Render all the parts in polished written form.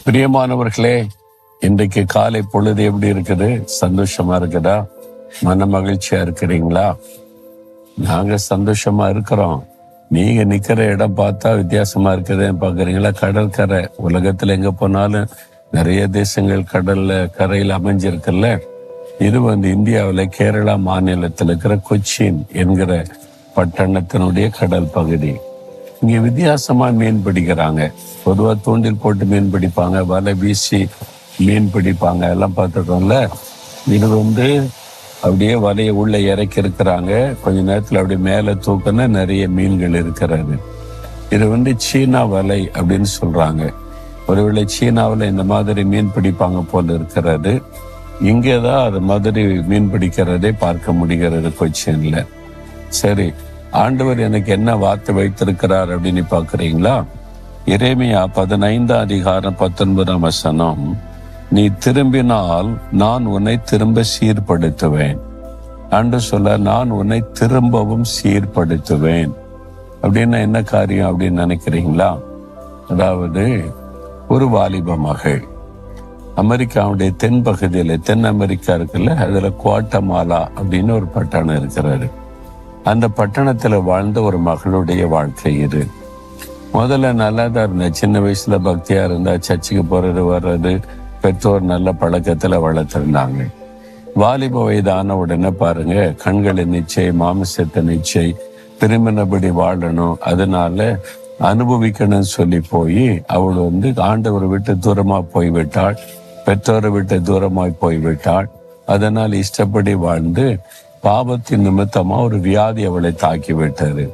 பிரியமானவர்களே, இன்றைக்கு காலை பொழுது எப்படி இருக்குது? சந்தோஷமா இருக்குதா? மன மகிழ்ச்சியா இருக்கிறீங்களா? நாங்க சந்தோஷமா இருக்கிறோம். நீங்க நிக்கிற இடம் பார்த்தா வித்தியாசமா இருக்குதுன்னு பாக்குறீங்களா? கடற்கரை. உலகத்துல எங்க போனாலும் நிறைய தேசங்கள் கடல்ல கரையில் அமைஞ்சிருக்குல்ல. இது இந்தியாவில கேரளா மாநிலத்தில் இருக்கிற கொச்சின் என்கிற பட்டணத்தினுடைய கடல் பகுதி. இங்க வித்தியாசமா மீன் பிடிக்கிறாங்க. பொதுவா தூண்டில் போட்டு மீன் பிடிப்பாங்க, வலை வீசி மீன் பிடிப்பாங்க, எல்லாம் பார்த்துட்டோம்ல. இது அப்படியே வலையை உள்ள இறக்கி இருக்கிறாங்க. கொஞ்ச நேரத்துல அப்படியே மேல தூக்கினா நிறைய மீன்கள் இருக்கிறது. இது சீனா வலை அப்படின்னு சொல்றாங்க. ஒருவேளை சீனாவில் இந்த மாதிரி மீன் பிடிப்பாங்க போல இருக்கிறது. இங்கேதான் அது மாதிரி மீன் பிடிக்கிறதே பார்க்க முடிகிறது கொச்சின்ல. சரி, ஆண்டவர் எனக்கு என்ன வார்த்தை வைத்திருக்கிறார் அப்படின்னு பாக்குறீங்களா? எரேமியா 15:19 நீ திரும்பினால் நான் உன்னை திரும்ப சீர்படுத்துவேன். ஆண்டவர் சொல்ல, நான் உன்னை திரும்பவும் சீர்படுத்துவேன். அப்படின்னா என்ன காரியம் அப்படின்னு நினைக்கிறீங்களா? அதாவது ஒரு வாலிப மகள் அமெரிக்காவுடைய தென் பகுதியில, தென் அமெரிக்கா இருக்குல்ல, அதுல குவாட்டமாலா அப்படின்னு ஒரு பட்டணம் இருக்கிறாரு. அந்த பட்டணத்துல வாழ்ந்த ஒரு மகளுடைய வாழ்க்கை இது. முதல்ல நல்லா தான் இருந்த, சின்ன வயசுல பக்தியா இருந்தா, சர்ச்சுக்கு போறது வர்றது, பெற்றோர் நல்ல பழக்கத்துல வளர்த்திருந்தாங்க. வாலிப வயதான உடனே பாருங்க, கண்களை நிச்சை, மாமிசத்தை நிச்சை, திரும்பினபடி வாழணும், அதனால அனுபவிக்கணும்னு சொல்லி போய் அவள் ஆண்டவரை விட்டு தூரமா போய்விட்டாள், பெற்றோரை விட்டு தூரமாய் போய்விட்டாள். அதனால் இஷ்டப்படி வாழ்ந்து பாவத்தின் நிமித்தமா ஒரு வியாதி அவளை தாக்கி விட்டாரு.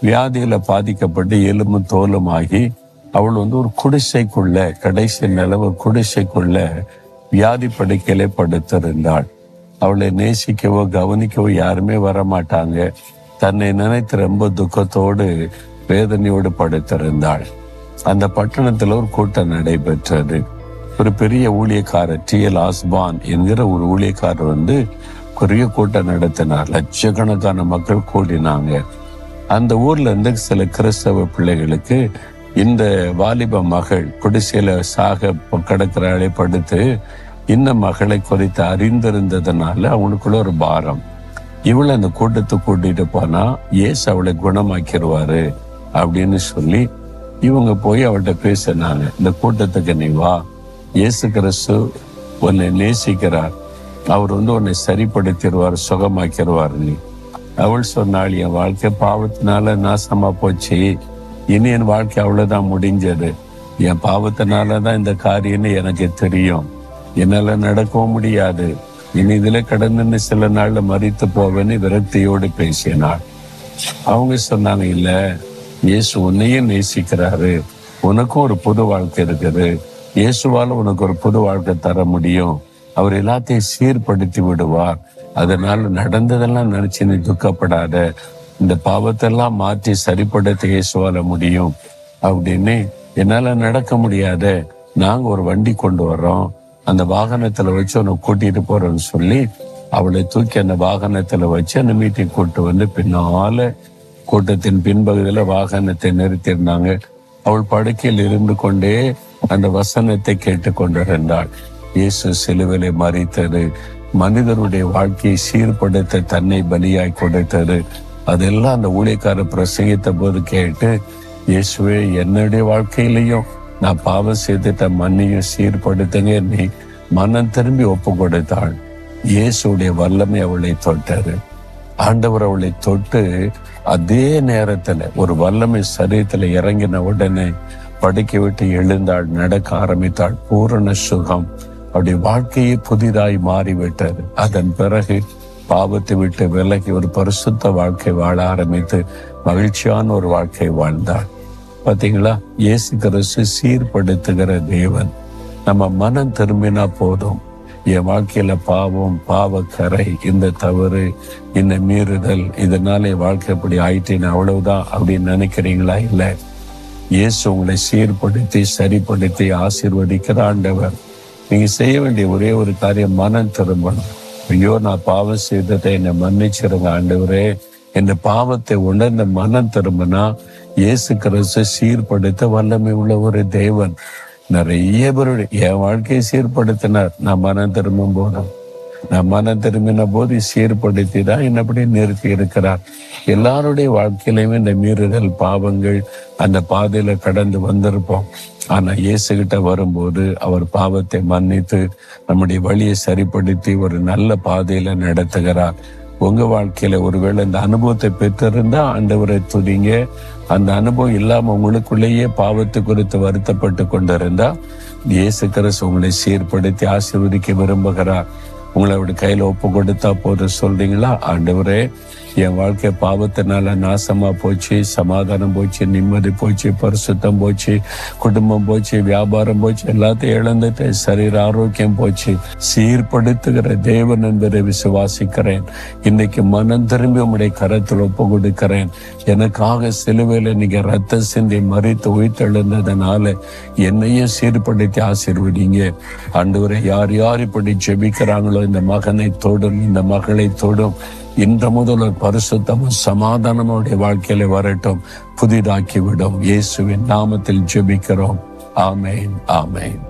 வியாதியில பாதிக்கப்பட்டு எலும்பும் தோலுமாகி அவள் ஒரு குடிசைக்குள்ள, கடைசி நிலவு குடிசைக்குள்ள வியாதி படுக்கையில படுத்திருந்தாள். அவளை நேசிக்கவோ கவனிக்கவோ யாருமே வரமாட்டாங்க. தன்னை நினைத்து ரொம்ப துக்கத்தோடு வேதனையோடு படுத்திருந்தாள். அந்த பட்டணத்துல ஒரு கூட்டம் நடைபெற்றது. ஒரு பெரிய ஊழியக்காரர் T.L. ஆஸ்பான் என்கிற ஒரு ஊழியக்காரர் பெரிய கூட்டம் நடத்தினார். லட்சக்கணக்கான மக்கள் கூடினாங்க. அந்த ஊர்ல இருந்து சில கிறிஸ்தவ பிள்ளைகளுக்கு இந்த வாலிப மகள் குடிசையில சாக கிடக்கிறாளே படுத்து, இந்த மகளை குறித்து அறிந்திருந்ததுனால அவங்களுக்குள்ள ஒரு பாரம். இவளை அந்த கூட்டத்தை கூட்டிட்டு போனா இயேசு அவளை குணமாக்கிடுவாரு அப்படின்னு சொல்லி இவங்க போய் அவள்கிட்ட பேசினாங்க. இந்த கூட்டத்துக்கு நீ வா, இயேசு கிறிஸ்து உன்னை நேசிக்கிறார், அவர் உன்னை சரிப்படுத்திடுவார், சுகமாக்கிடுவார். நீ அவள் சொன்னாள், என் வாழ்க்கை பாவத்தினால நாசமா போச்சு, இனி என் வாழ்க்கை அவ்வளவுதான் முடிஞ்சது, என் பாவத்தினாலதான் இந்த காரியம்னு எனக்கு தெரியும், என்னால நடக்கவும் முடியாது, இனி இதுல கடந்து சில நாள்ல மரித்து போவேன்னு விரக்தியோடு பேசினாள். அவங்க சொன்னாங்க, இல்ல, இயேசு உன்னையும் நேசிக்கிறாரு, உனக்கும் ஒரு புது வாழ்க்கை இருக்குது, இயேசுவால உனக்கு ஒரு புது வாழ்க்கை தர முடியும், அவர் எல்லாத்தையும் சீர்படுத்தி விடுவார், அதனால நடந்ததெல்லாம் நினைச்சு நீ துக்கப்படாத, இந்த பாவத்தெல்லாம் மாற்றி சரிப்படுத்த இயேசுவால முடியும் அப்படின்னு. என்னால நடக்க முடியாத, நாங்க ஒரு வண்டி கொண்டு வர்றோம், அந்த வாகனத்துல வச்சு உன்னை கூட்டிட்டு போறோம்னு சொல்லி அவளை தூக்கி அந்த வாகனத்துல வச்சு அந்த மீட்டிங் கூட்டு பின்னால கூட்டத்தின் பின்பகுதியில வாகனத்தை நிறுத்தியிருந்தாங்க. அவள் படுக்கையில் இருந்து கொண்டே அந்த வசனத்தை கேட்டு கொண்டிருந்தாள். இயேசு சிலுவையிலே மரித்தது, மனிதனுடைய வாழ்க்கையை சீர்படுத்த தன்னை பலியாய் கொடுத்தது, அதெல்லாம் அந்த ஊழியக்காரர் பிரசங்கித்த போது கேட்டு, இயேசுவே என்னுடைய வாழ்க்கையிலையும் நான் பாவம் செய்துட்ட, மண்ணையும் சீர்படுத்துங்க, நீ மனம் திரும்பி ஒப்பு கொடுத்தாள். இயேசுடைய வல்லமை அவளை தொட்டாரு. ஆண்டவர் அவளை தொட்டு அதே நேரத்துல ஒரு வல்லமை சரீரத்துல இறங்கின உடனே படுக்க விட்டு எழுந்தாள், நடக்க ஆரம்பித்தாள். பூரண சுகம், அவருடைய வாழ்க்கையே புதிதாய் மாறிவிட்டது. அதன் பிறகு பாவத்தை விட்டு விலகி ஒரு பரிசுத்த வாழ்க்கை வாழ ஆரம்பித்து மகிழ்ச்சியான ஒரு வாழ்க்கை வாழ்ந்தாள். பாத்தீங்களா, இயேசு கிறிஸ்து சீர்படுத்துகிற தேவன். நம்ம மனம் திரும்பினா போதும், என் வாழ்க்கையில பாவம், பாவக்கரை, இந்த தவறு, இந்த மீறுதல், இதனால என் வாழ்க்கை இப்படி ஆயிட்டேன்னு அவ்வளவுதான் அப்படின்னு நினைக்கிறீங்களா? இல்ல, இயேசு உங்களை சீர்படுத்தி சரிப்படுத்தி ஆசீர்வதிக்கிற ஆண்டவர். நீங்க செய்ய வேண்டிய ஒரே ஒரு காரியம், மனம் திரும்பணும். ஐயோ, நான் பாவம் செய்ததை என்னை மன்னிச்சிருங்க ஆண்டவரே, இந்த பாவத்தை உணர்ந்த மனம் திரும்பினா இயேசு கிறிஸ்து சீர்படுத்த வல்லமை உள்ள ஒரு தேவன். நிறைய பேருடைய என் வாழ்க்கையை சீர்படுத்தினார். நான் மனம் திரும்பின போது சீர்படுத்தி தான் என்னப்படி நிறுத்தி இருக்கிறார். எல்லாருடைய வாழ்க்கையிலுமே இந்த மீறுதல் பாவங்கள் அந்த பாதையில கடந்து வந்திருப்போம். ஆனா இயேசு கிட்ட வரும்போது அவர் பாவத்தை மன்னித்து நம்முடைய வழியை சரிப்படுத்தி ஒரு நல்ல பாதையில நடத்துகிறார். உங்க வாழ்க்கையில ஒருவேளை இந்த அனுபவத்தை பெற்றிருந்தா ஆண்டவரை துதிங்க. அந்த அனுபவம் இல்லாம உங்களுக்குள்ளேயே பாவத்தை குறித்து வருத்தப்பட்டு கொண்டிருந்தா இயேசு கிறிஸ்து உங்களை சீர்படுத்தி ஆசீர்வதிக்க விரும்புகிறார். உங்களை அப்படி கையில ஒப்பு கொடுத்தா போதும். சொல்றீங்களா, ஆண்டவரே என் வாழ்க்கை பாவத்தினால நாசமா போச்சு, சமாதானம் போச்சு, நிம்மதி போச்சு, பரிசுத்தம் போச்சு, குடும்பம் போச்சு, வியாபாரம் போச்சு, எல்லாத்தையும் இழந்துட்டு சரீர ஆரோக்கியம் போச்சு. சீர்படுத்துகிற தேவன் என்பதை விசுவாசிக்கிறேன். இன்னைக்கு மனம் திரும்பி உம்முடைய கரத்தில் ஒப்பு கொடுக்கிறேன். எனக்காக சிலுவையில நீங்க ரத்த சிந்தி மறித்து உயிர்த்தெழுந்ததுனால என்னையும் சீர்படுத்தி ஆசீர்வதிங்க. ஆண்டவரே, யார் யார் இப்படி ஜெபிக்கிறாங்களோ இந்த மகனை தொடும், இந்த மகளை தொடும். இன்று முதல் ஒரு பரிசுத்தமும் சமாதானமுடைய வாழ்க்கையில வரட்டும், புதிதாக்கி விடும். இயேசுவின் நாமத்தில் ஜெபிக்கிறோம். ஆமேன், ஆமேன்.